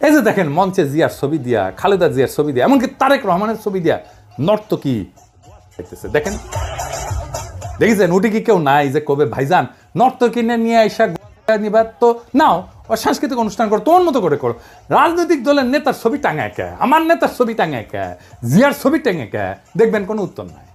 এই যে দেখেন মঞ্চে জিয়ার ছবি দিয়া, খালেদা জিয়ার ছবি দিয়া, এমনকি তারেক রহমানের ছবি দিয়া নর্তকী দেখেন, দেখেছেন? উঠে কি কেউ নাই যে কবে ভাইজান নর্তকী নিয়ে আইসা নিবার তো নাও, সাংস্কৃতিক অনুষ্ঠান করো, তোমার মতো করে করো। রাজনৈতিক দলের নেতার ছবি টাঙায় কে, আমার নেতার ছবি টাঙায় কে, জিয়ার ছবি টাঙে কে, দেখবেন কোনো উত্তর নাই।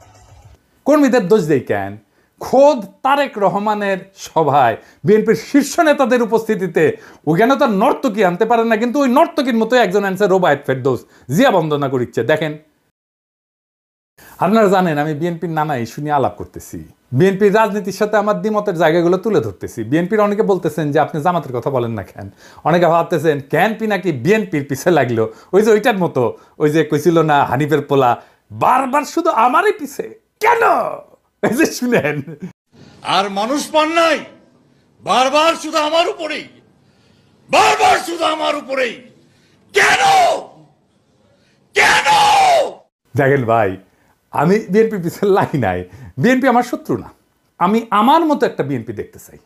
কর্মীদের দোষ দেই কেন? খোদ তারেক রহমানের সভায় বিএনপির শীর্ষ নেতাদের উপস্থিতিতে ওখানে তো নর্তকী আনতে পারেন না, কিন্তু ওই নর্তকীর মতো একজন আনছে রোবায়েত ফেরদৌস, জিয়া বন্দনা করিচ্ছে। দেখেন, আপনারা জানেন আমি বিএনপির নানা ইস্যু নিয়ে আলাপ করতেছি, বিএনপির রাজনীতির সাথে আমার দ্বিমতের জায়গাগুলো তুলে ধরতেছি। বিএনপির অনেকে বলতেছেন যে আপনি জামাতের কথা বলেন না কেন, অনেকে ভাবতেছেন ক্যানপি নাকি বিএনপির পিছে লাগলো, ওই যে ওইটার মতো, ওই যে কইছিল না হানিফের পোলা বারবার শুধু আমারই পিছে কেন, এই যে শুনেন। আর মানুষ পান নাই, বারবার শুধু আমার উপরেই, বারবার শুধু আমার উপরেই কেন কেন? দেখেন ভাই, আমি বিএনপির পিছনে লাগি নাই, বিএনপি আমার শত্রু না, আমি আমার মতো একটা বিএনপি দেখতে চাই,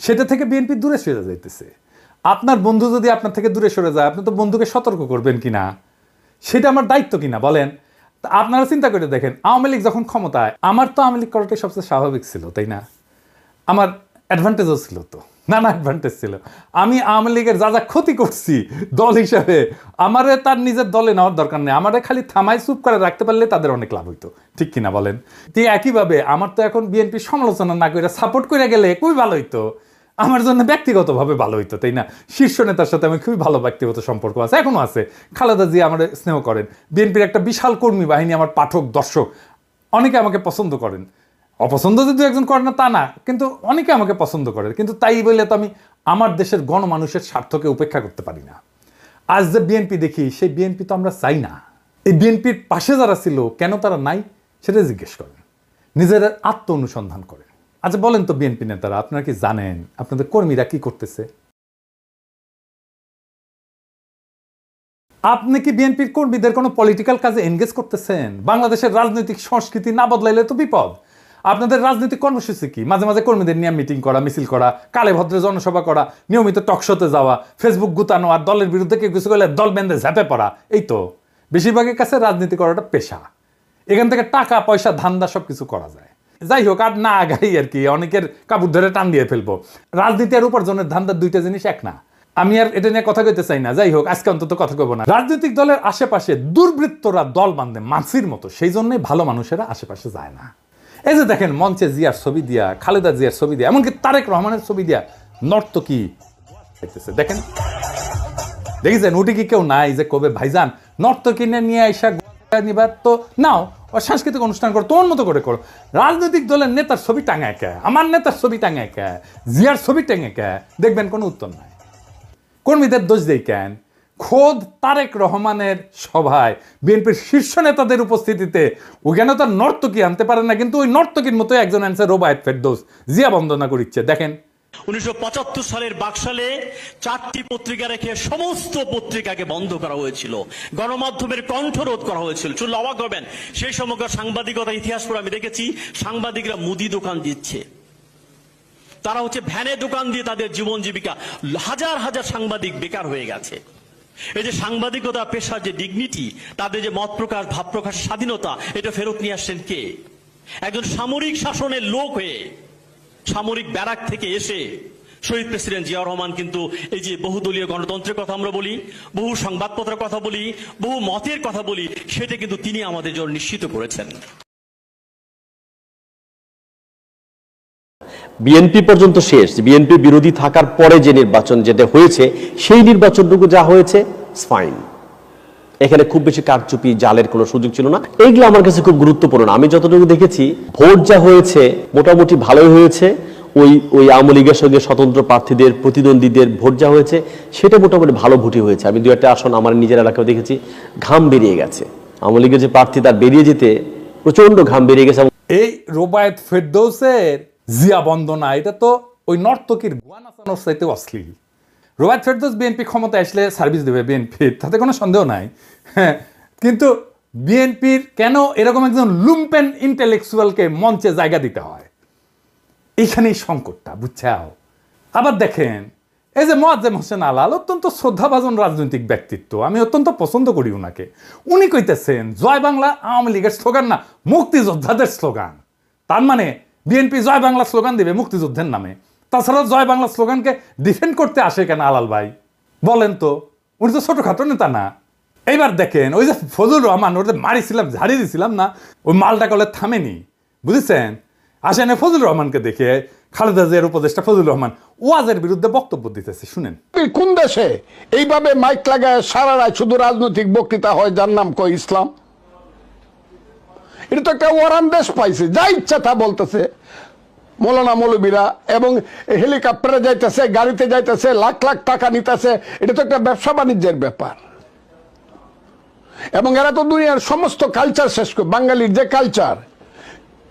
সেটা থেকে বিএনপি দূরে সরে যাইতেছে। আপনার বন্ধু যদি আপনার থেকে দূরে সরে যায়, আপনি তো বন্ধুকে সতর্ক করবেন কিনা, সেটা আমার দায়িত্ব কিনা বলেন। আপনারা চিন্তা করে দেখেন, আওয়ামী লীগ যখন ক্ষমতায়, আমার তো আওয়ামী লীগ করাটাই সবচেয়ে স্বাভাবিক ছিল, তাই না? আমার অ্যাডভান্টেজও ছিল তো, নানা অ্যাডভান্টেজ ছিল। আমি আওয়ামী লীগের যা যা ক্ষতি করছি দল হিসাবে, আমারে তার নিজের দলে নেওয়ার দরকার নেই, আমারে খালি থামাই চুপ করে রাখতে পারলে তাদের অনেক লাভ হইতো, ঠিক কিনা বলেন? ঠিক একইভাবে আমার তো এখন বিএনপি সমালোচনা না করে সাপোর্ট করে গেলে খুবই ভালো হইতো, আমার জন্য ব্যক্তিগতভাবে ভালো হইতো, তাই না? শীর্ষ নেতার সাথে আমি খুবই ভালো ব্যক্তিগত সম্পর্ক আছে, এখনো আছে। খালেদা জিয়া আমার স্নেহ করেন, বিএনপির একটা বিশাল কর্মী বাহিনী, আমার পাঠক দর্শক অনেকে আমাকে পছন্দ করেন, অপছন্দ যদি একজন করে না তা না, কিন্তু অনেকে আমাকে পছন্দ করে, কিন্তু তাই বলে তো আমি আমার দেশের গণমানুষের স্বার্থকে উপেক্ষা করতে পারি না। আজ যে বিএনপি দেখি, সেই বিএনপি তো আমরা চাই না। এই বিএনপির পাশে যারা ছিল কেন তারা নাই সেটা জিজ্ঞেস করেন, নিজের আত্ম অনুসন্ধান করেন। আচ্ছা বলেন তো বিএনপি নেতারা, আপনারা কি জানেন আপনাদের কর্মীরা কি করতেছে? আপনি কি বিএনপির কর্মীদের কোনো পলিটিক্যাল কাজে এনগেজ করতেছেন? বাংলাদেশের রাজনৈতিক সংস্কৃতি না বদলাইলে তো বিপদ। আপনাদের রাজনৈতিক কর্মসূচি কি? মাঝে মাঝে কর্মীদের নিয়ে মিটিং করা, মিছিল করা, কালে ভদ্রে জনসভা করা, নিয়মিত টকশোতে যাওয়া, ফেসবুক গুতানো, আর দলের বিরুদ্ধে কেউ কিছু করলে দল বেঁধে ঝাঁপে পড়া, এই তো। বেশিরভাগের কাছে রাজনীতি করাটা পেশা, এখান থেকে টাকা পয়সা ধান্দা সব কিছু করা যায়। যাই হোক, আর না আগাই আর কি, অনেকের কাপড় ধরে টান দিয়ে ফেলবো। রাজনীতি আর উপার্জনের ধান্দার দুইটা জিনিস এক না, আমি আর এটা নিয়ে কথা কইতে চাই না। যাই হোক, আজকে অন্তত কথা কইব না। রাজনৈতিক দলের আশেপাশে দুর্বৃত্তরা দল বাঁধে মাছির মতো, সেই জন্যই ভালো মানুষেরা আশেপাশে যায় না। এই যে দেখেন মঞ্চে জিয়ার ছবি দিয়া, খালেদা জিয়ার ছবি দিয়া, এমনকি তারেক রহমানের ছবি দিয়া নর্তকী দেখেন, দেখেছেন? উঠে কি কেউ নাই যে কবে ভাইজান নর্তকী নিয়ে আইসা নিবার তো নাও, সাংস্কৃতিক অনুষ্ঠান করো, তোমার মতো করে করো। রাজনৈতিক দলের নেতার ছবি টাঙায় কে, আমার নেতার ছবি টাঙায় কে, জিয়ার ছবি টাঙে কে, দেখবেন কোনো উত্তর নাই। কর্মীদের দোষ দেই কেন? খোদ তারেক রহমানের সভায় বিএনপির শীর্ষ নেতাদের উপস্থিতিতে ওখানে তো নর্তকী আনতে পারেন না, কিন্তু ওই নর্তকীর মতো একজন আনছে রোবায়েত ফেরদৌস, জিয়া বন্দনা করিচ্ছে। দেখেন, 1975 সালের বাকশালে 4টি পত্রিকা রেখে সমস্ত পত্রিকাকে বন্ধ করা হয়েছিল, গণমাধ্যমের কণ্ঠরোধ করা হয়েছিল। শুনলে অবাক হবেন, সেই সময়কার সাংবাদিকতা ইতিহাস পড়ে আমি দেখেছি সাংবাদিকরা মুদি দোকান দিচ্ছে, তারা হচ্ছে ভ্যানে দোকান দিয়ে তাদের জীবন জীবিকা, হাজার হাজার সাংবাদিক বেকার হয়ে গেছে। এই যে সাংবাদিকতা পেশার যে ডিগনিটি, তাদের যে মত প্রকাশ ভাব প্রকাশের স্বাধীনতা, এটা ফেরত নিয়ে আসছেন কে? একজন সামরিক শাসনের লোক হয়ে, সামরিক ব্যারাক থেকে এসে শহীদ প্রেসিডেন্ট জিয়াউর রহমান কিন্তু এই যে বহুদলীয় গণতন্ত্রের কথা আমরা বলি, বহু সংবাদপত্রের কথা বলি, বহু মতের কথা বলি, সেটা কিন্তু তিনি আমাদের জন্য নিশ্চিত করেছেন। বিএনপি পর্যন্ত শেষ, বিএনপি বিরোধী থাকার পরে যে নির্বাচন যেটা হয়েছে, সেই নির্বাচনটুকু যা হয়েছে ফাইন, এখানে খুব বেশি কারচুপি জালের কোনো সুযোগ ছিল না। এইগুলো আমার কাছে খুব গুরুত্বপূর্ণ। আমি যতটুকু দেখেছি ভোট যা হয়েছে মোটামুটি ভালোই হয়েছে। ওই আওয়ামী লীগের সঙ্গে স্বতন্ত্র প্রার্থীদের প্রতিদ্বন্দ্বীদের ভোট যা হয়েছে সেটা মোটামুটি ভালো ভোটই হয়েছে। আমি 2-1টা আসন আমার নিজের এলাকায় দেখেছি ঘাম বেরিয়ে গেছে, আওয়ামী লীগের যে প্রার্থী তার বেরিয়ে যেতে প্রচন্ড ঘাম বেরিয়ে গেছে। এই রোবায়েত ফেরদৌসের জিয়া বন্দনা, এটা তো ওই নর্তকীর গোয়া নাচানোর চাইতে অশ্লীল। রোবায়েত ফেরদৌস বিএনপি ক্ষমতা আসলে সার্ভিস দেবে বিএনপির, তাতে কোনো সন্দেহ নাই। হ্যাঁ, কিন্তু বিএনপির কেন এরকম একজন লুম্পেন ইন্টেলেকচুয়ালকে মঞ্চে জায়গা দিতে হয়, এইখানেই সংকটটা, বুঝছাও? আবার দেখেন এই যে মোয়াজ্জেম হোসেন আলাল অত্যন্ত শ্রদ্ধাভাজন রাজনৈতিক ব্যক্তিত্ব, আমি অত্যন্ত পছন্দ করি উনাকে। উনি কইতেছেন জয় বাংলা আওয়ামী লীগের স্লোগান না, মুক্তিযোদ্ধাদের স্লোগান। তার মানে বিএনপি জয় বাংলা স্লোগান দিবে মুক্তিযুদ্ধের নামে। তাছাড়া জয় বাংলা স্লোগানকে ডিফেন্ড করতে আসে কেন আলাল ভাই বলেন তো? উনি তো ছোটখাটো নেতা না। এইবার দেখেন ওই যে ফজলুর রহমান, ওর যে মারিছিলাম, ঝাড়ি দিছিলাম না, ওই মালটা কলে থামেনি, বুঝেছেন? আসেন ফজলুর রহমানকে দেখে খালেদা জিয়ার উপদেষ্টা ফজলুর রহমান ওয়াজের বিরুদ্ধে বক্তব্য দিতেছে, শুনেন। কোন দেশে এইভাবে মাইক লাগায় সারা রাত শুধু রাজনৈতিক বক্তৃতা হয় যার নাম কয় ইসলাম? এটা তো একটা ওয়ারান দেশ পাইছে, যা ইচ্ছা তা বলতেছে মৌলানা মৌলবীরা, এবং হেলিকপ্টারে যাইতেছে, গাড়িতে যাইতেছে, লাখ লাখ টাকা নিতেছে। এটা তো একটা ব্যবসা বাণিজ্যের ব্যাপার। এবং এরা তো দুনিয়ার সমস্ত কালচার শেষ করে, বাঙালির যে কালচার,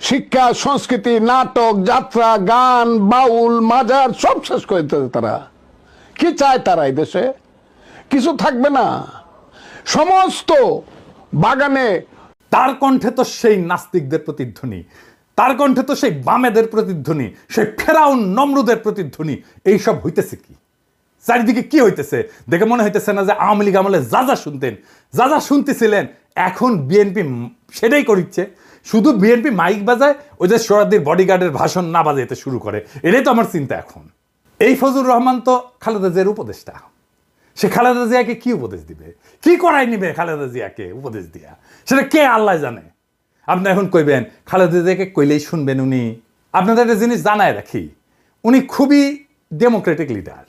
শিক্ষা, সংস্কৃতি, নাটক, যাত্রা, গান, বাউল, মাজার সব শেষ করে দিতেছে তারা। কি চায় তারা এই দেশে? কিছু থাকবে না, সমস্ত বাগানে। তার কণ্ঠে তো সেই নাস্তিকদের প্রতিধ্বনি, তার কণ্ঠে তো সেই বামেদের প্রতিধ্বনি, সেই ফেরাউন নমরুদের প্রতিধ্বনি। এইসব হইতেছে কি চারিদিকে? কি হইতেছে দেখে মনে হইতেছে না যে আওয়ামী লীগ আমলে যা যা শুনতেন, যা যা শুনতেছিলেন, এখন বিএনপি সেটাই করিচ্ছে। শুধু বিএনপি মাইক বাজায়, ওই যে সোহরাওয়ার্দীর বডিগার্ডের ভাষণ না বাজাইতে শুরু করে। এটাই তো আমার চিন্তা এখন। এই ফজলুর রহমান তো খালেদা জিয়ার উপদেষ্টা, সে খালেদা জিয়াকে কি উপদেশ দিবে? কি করাই নিবে খালেদা জিয়াকে উপদেশ দিয়া? সেটা কে আল্লাহ জানে। আপনি এখন কইবেন খালেদা জিয়াকে কইলেই শুনবেন উনি? আপনাদের একটা জিনিস জানায় রাখি, উনি খুবই ডেমোক্রেটিক লিডার।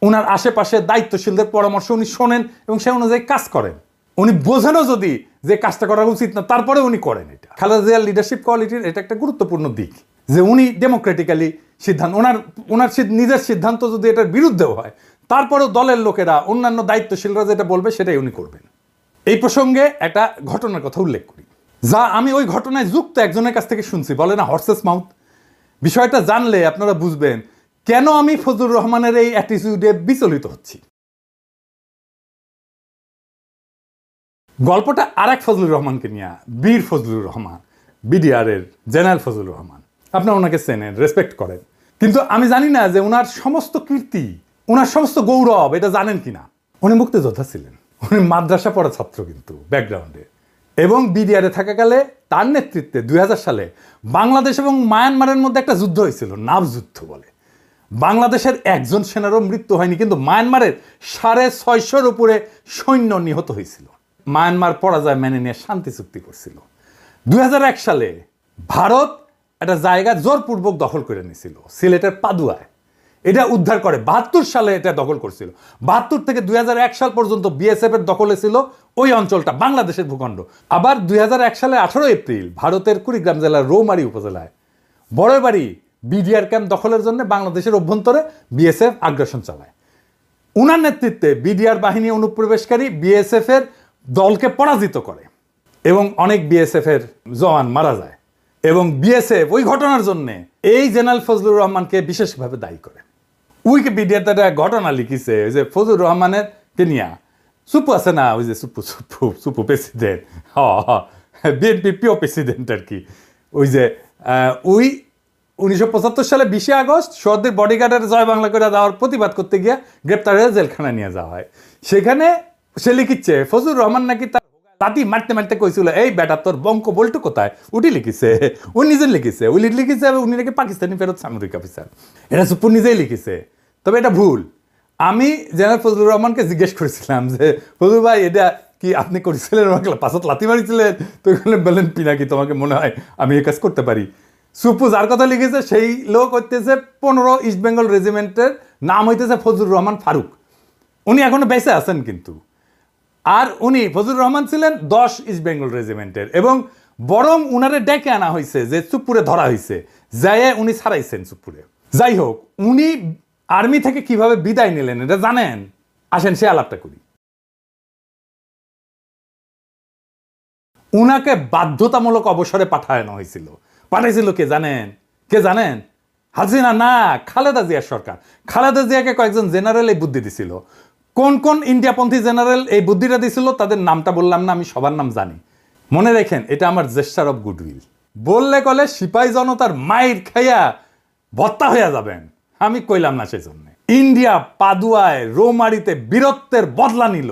উনার আশেপাশে দায়িত্বশীলদের পরামর্শ উনি শোনেন এবং সে অনুযায়ী কাজ করেন। উনি বোঝেনও যদি যে কাজটা করা উচিত না, তারপরে উনি করেন এটা। খালেদা জিয়ার লিডারশিপ কোয়ালিটির এটা একটা গুরুত্বপূর্ণ দিক, যে উনি ডেমোক্রেটিক্যালি সিদ্ধান্ত, ওনার নিজের সিদ্ধান্ত যদি এটার বিরুদ্ধেও হয়, তারপরেও দলের লোকেরা, অন্যান্য দায়িত্বশীলরা যেটা বলবে সেটাই উনি করবেন। এই প্রসঙ্গে একটা ঘটনার কথা উল্লেখ করি, যা আমি ওই ঘটনায় যুক্ত একজনের কাছ থেকে শুনছি। বলে না হর্সেস মাউথ। বিষয়টা জানলে আপনারা বুঝবেন কেন আমি ফজলুর রহমানের এই অ্যাটিটিউডে বিচলিত হচ্ছি। গল্পটা আরেক ফজলুর রহমানকে নিয়ে, বীর ফজলুর রহমান, বিডিআর এর জেনারেল ফজলুর রহমান। আপনারা ওনাকে চেনেন, রেসপেক্ট করেন, কিন্তু আমি জানি না যে ওনার সমস্ত কীর্তি, ওনার সমস্ত গৌরব এটা জানেন কিনা। উনি মুক্তিযোদ্ধা ছিলেন, উনি মাদ্রাসা পড়া ছাত্র কিন্তু ব্যাকগ্রাউন্ডে, এবং বিডিআরে থাকাকালে তার নেতৃত্বে 2000 সালে বাংলাদেশ এবং মায়ানমারের মধ্যে একটা যুদ্ধ হয়েছিল, নাভ যুদ্ধ বলে। বাংলাদেশের একজন সেনারও মৃত্যু হয়নি, কিন্তু মায়ানমারের 650-র উপরে সৈন্য নিহত হয়েছিল। মায়ানমার পরাজয় মেনে নিয়ে শান্তি চুক্তি করছিল। 2001 সালে ভারত একটা জায়গা জোরপূর্বক দখল করে নিয়েছিল, সিলেটের পাদুয়ায়। এটা উদ্ধার করে 72 সালে এটা দখল করছিল। 72 থেকে 2001 সাল পর্যন্ত বিএসএফ এর দখলে ছিল ওই অঞ্চলটা, বাংলাদেশের ভূখণ্ড। আবার 2001 সালে 18 এপ্রিল ভারতের কুড়িগ্রাম জেলার রৌমারী উপজেলায় বড়বাড়ি বিডিআর ক্যাম্প দখলের জন্য বাংলাদেশের অভ্যন্তরে বিএসএফ আগ্রাসন চালায়। উনার নেতৃত্বে বিডিআর বাহিনী অনুপ্রবেশকারী বিএসএফ এর দলকে পরাজিত করে এবং অনেক বিএসএফ এর জওয়ান মারা যায়। এবং বিএসএফ ওই ঘটনার জন্য এই জেনারেল ফজলুর রহমানকে বিশেষভাবে দায়ী করে। উইকিপিডিয়াতে একটা ঘটনা লিখিছে, ওই যে ফজলুর রহমানের কে নিয়া, সুপু আছে না, ওই যে সুপু প্রেসিডেন্ট, বিএনপি প্রিয় প্রেসিডেন্ট আর কি। ওই যে 1975 সালে 20 আগস্ট সোহরাওয়ার্দীর বডিগার্ডের জয় বাংলা করে দেওয়ার প্রতিবাদ করতে গিয়ে গ্রেপ্তার হয়ে জেলখানা নিয়ে যাওয়া হয়। সেখানে সে লিখিচ্ছে ফজলুর রহমান নাকি তার লাঠি মারতে মারতে কইছিল, এই বেটা তোর বঙ্ক বল্টু কোথায়? উনি লিখিছে, উনি নিজে লিখিছে, উনি লিখিছে উনি নাকি পাকিস্তানি ফেরত সামরিক অফিসার। এটা সুপুর নিজেই লিখিছে, তবে এটা ভুল। আমি জেনারেল ফজলুর রহমানকে জিজ্ঞেস করেছিলাম যে ফজলুর ভাই এটা কি আপনি করেছিলেন, আমাকে পাঁচত লাথি মারিছিলেন? তো বললেন পিনাকি তোমাকে মনে হয় আমি এই কাজ করতে পারি। সুপু যার কথা লিখেছে সেই লোক হইতেছে 15 ইস্ট বেঙ্গল রেজিমেন্টের, নাম হইতেছে ফজলুর রহমান ফারুক। উনি এখনো বেঁচে আছেন কিন্তু। আর উনি ফজলুর রহমান ছিলেন 10 ইস্ট বেঙ্গল রেজিমেন্টের, এবং বরং উনারে ডেকে আনা হয়েছে, যে চুপপুরে ধরা হয়েছে, যাই উনি ছাড়াইছেন চুপপুরে। যাই হোক, উনি আর্মি থেকে কিভাবে বিদায় নিলেন এটা জানেন? আসেন সে আলাপটা করি। উনাকে বাধ্যতামূলক অবসরে পাঠানো হয়েছিল। পাঠাইছিল কে জানেন? কে জানেন? হাসিনা না, খালেদা জিয়ার সরকার। খালেদা জিয়াকে কয়েকজন জেনারেল এই বুদ্ধি দিছিল। কোন কোন ইন্ডিয়াপন্থী জেনারেল এই বুদ্ধিটা দিছিল তাদের নামটা বললাম না, আমি সবার নাম জানি। মনে রেখেন, এটা আমার জেস্টার অফ গুডউইল। বললে কলে সিপাহী জনতার মাইর খাইয়া ভত্তা হইয়া যাবেন, আমি কইলাম না সেই জন্য। ইন্ডিয়া পাদুয়ায় রৌমারিতে বীরত্বের বদলা নিল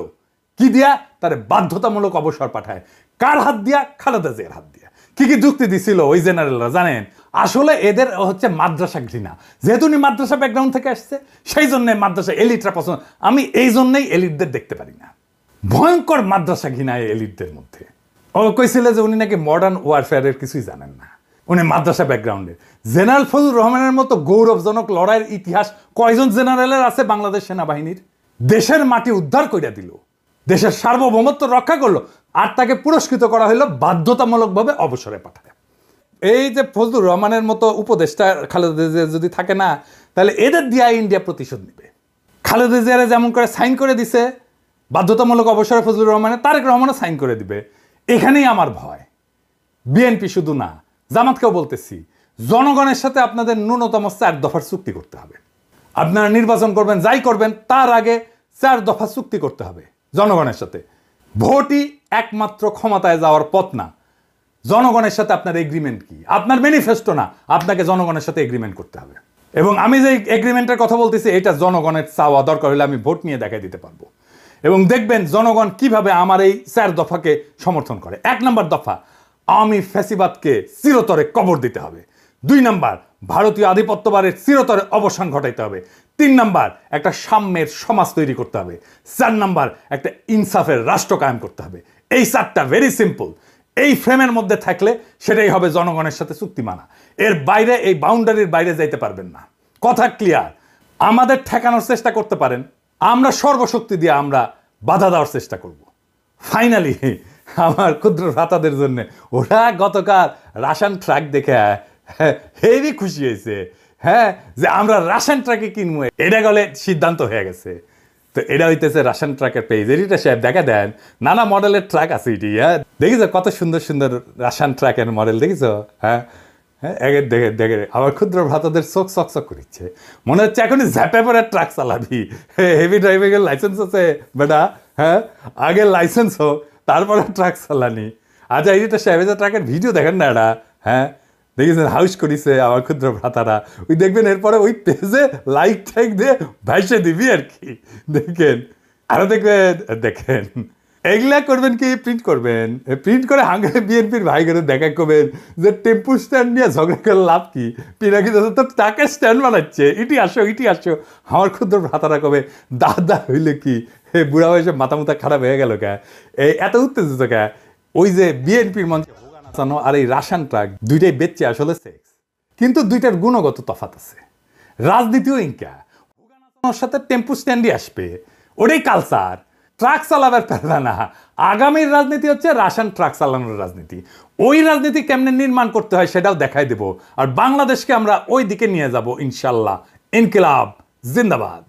কি দিয়া? তার বাধ্যতামূলক অবসর পাঠায়। কার হাত দিয়া? খালেদা জিয়ার হাত দিয়া। কি কি যুক্তি দিছিল ওই জেনারেলরা জানেন? আসলে এদের হচ্ছে মাদ্রাসা ঘৃণা। যেহেতু উনি মাদ্রাসা ব্যাকগ্রাউন্ড থেকে আসছে, সেই জন্য মাদ্রাসা এলিটরা পছন্দ। আমি এই জন্যই এলিটদের দেখতে পারি না। ভয়ঙ্কর মাদ্রাসা ঘৃণা এলিটদের মধ্যে। ও কইছিল যে উনি নাকি মডার্ন ওয়ারফেয়ারের কিছুই জানেন না, উনি মাদ্রাসা ব্যাকগ্রাউন্ডে। জেনারেল ফজলুর রহমানের মতো গৌরবজনক লড়াইয়ের ইতিহাস কয়জন জেনারেলের আছে বাংলাদেশ সেনাবাহিনীর? দেশের মাটি উদ্ধার করে দিল, দেশের সার্বভৌমত্ব রক্ষা করলো, আর তাকে পুরস্কৃত করা হলো বাধ্যতামূলকভাবে অবসরে পাঠায়। এই যে ফজলুর রহমানের মতো উপদেষ্টা খালেদা জিয়া যদি থাকে না, তাহলে এদের দিয়া ইন্ডিয়া প্রতিশোধ নেবে। খালেদা জিয়ারে যেমন করে সাইন করে দিছে বাধ্যতামূলক অবসরে ফজলুর রহমানের, তারেক রহমানও সাইন করে দিবে। এখানেই আমার ভয়। বিএনপি শুধু না, জামাতকেও বলতেছি, জনগণের সাথে আপনাদের ন্যূনতম 4 দফার চুক্তি করতে হবে। আপনারা নির্বাচন করবেন, যাই করবেন, তার আগে 4 দফা চুক্তি করতে হবে জনগণের সাথে। ভোটই একমাত্র ক্ষমতায় যাওয়ার পথ না। জনগণের সাথে আপনার এগ্রিমেন্ট কি? আপনার ম্যানিফেস্টো না, আপনাকে জনগণের সাথে এগ্রিমেন্ট করতে হবে। এবং আমি যে এগ্রিমেন্টের কথা বলতেছি, এটা জনগণের চাওয়া, দরকার হলে আমি ভোট নিয়ে দেখাই দিতে পারবো। এবং দেখবেন জনগণ কিভাবে আমার এই 4 দফাকে সমর্থন করে। 1 নম্বর দফা, আওয়ামী ফ্যাসিবাদকে চিরতরে কবর দিতে হবে। 2 নম্বর, ভারতীয় আধিপত্যবাদের চিরতরে অবসান ঘটাইতে হবে। 3 নম্বর, একটা সাম্যের সমাজ তৈরি করতে হবে। 4 নম্বর, একটা ইনসাফের রাষ্ট্র কায়েম করতে হবে। এই 4টা ভেরি সিম্পল। এই ফ্রেমের মধ্যে থাকলে সেটাই হবে জনগণের সাথে চুক্তি মানা। এর বাইরে, এই বাউন্ডারির বাইরে যাইতে পারবেন না। কথা ক্লিয়ার? আমাদের ঠেকানোর চেষ্টা করতে পারেন, আমরা সর্বশক্তি দিয়ে আমরা বাধা দেওয়ার চেষ্টা করব। ফাইনালি আমার ক্ষুদ্র ভ্রাতাদের জন্য ওরা গতকাল রাশন ট্রাক দেখে হেভি খুশি হয়েছে। হ্যাঁ, যে আমরা রাশন ট্রাকে কিনবো, এটা গেলে সিদ্ধান্ত হয়ে গেছে। তো এটা হইতেছে রাশন ট্রাকের পেজ। এটা সাহেব দেখা দেন, নানা মডেলের ট্রাক আছে এটি। হ্যাঁ, দেখিস কত সুন্দর সুন্দর রাশন ট্রাকের মডেল দেখিস? হ্যাঁ হ্যাঁ, দেখে দেখে আমার ক্ষুদ্র ভ্রাতাদের চোখ চকচক করিচ্ছে। মনে হচ্ছে এখনই ঝ্যাপে পরে ট্রাক চালাবি। হেভি ড্রাইভিং এর লাইসেন্স আছে বেটা? হ্যাঁ, আগে লাইসেন্স হোক, তারপরে ট্রাক চালানি। আচ্ছা, এইটা সাহেব ট্রাকের ভিডিও দেখেন না এটা? হ্যাঁ, দেখেছেন হাউস করিছে আমার ক্ষুদ্র ভ্রাতারা। ওই দেখবেন এরপরে ওই পেজে লাইক টাইক দিয়ে ভাইসে দিবি আর কি। দেখেন, আরো দেখবেন, দেখেন এগুলা করবেন কি? প্রিন্ট করবেন, প্রিন্ট করে হাঙ্গারে বিএনপির ভাই করে দেখা করবেন যে টেম্পু স্ট্যান্ড নিয়ে ঝগড়া করে লাভ কি? পিনাকি দাদা তো টাকা স্ট্যান্ড বানাচ্ছে, ইটি আসো ইটি আসো। আমার ক্ষুদ্র ভ্রাতারা কবে দাদা হইলে কি হে বুড়া বয়সে মাথা মুথা খারাপ হয়ে গেল কে? এই এত উত্তেজিত কে? ওই যে বিএনপির মঞ্চে নাচানো আর এই রাশন ট্রাক দুইটাই বেচছে আসলে সেক্স, কিন্তু দুইটার গুণগত তফাৎ আছে। রাজনীতিও ইনকা নাচানোর সাথে টেম্পু স্ট্যান্ডই আসবে, ওটাই কালচার। ট্রাক চালাবার পারবে না। আগামীর রাজনীতি হচ্ছে রাশন ট্রাক চালানোর রাজনীতি। ওই রাজনীতি কেমনে নির্মাণ করতে হয় সেটাও দেখাই দেব। আর বাংলাদেশকে আমরা ওই দিকে নিয়ে যাব ইনশাল্লাহ। ইনকিলাব জিন্দাবাদ।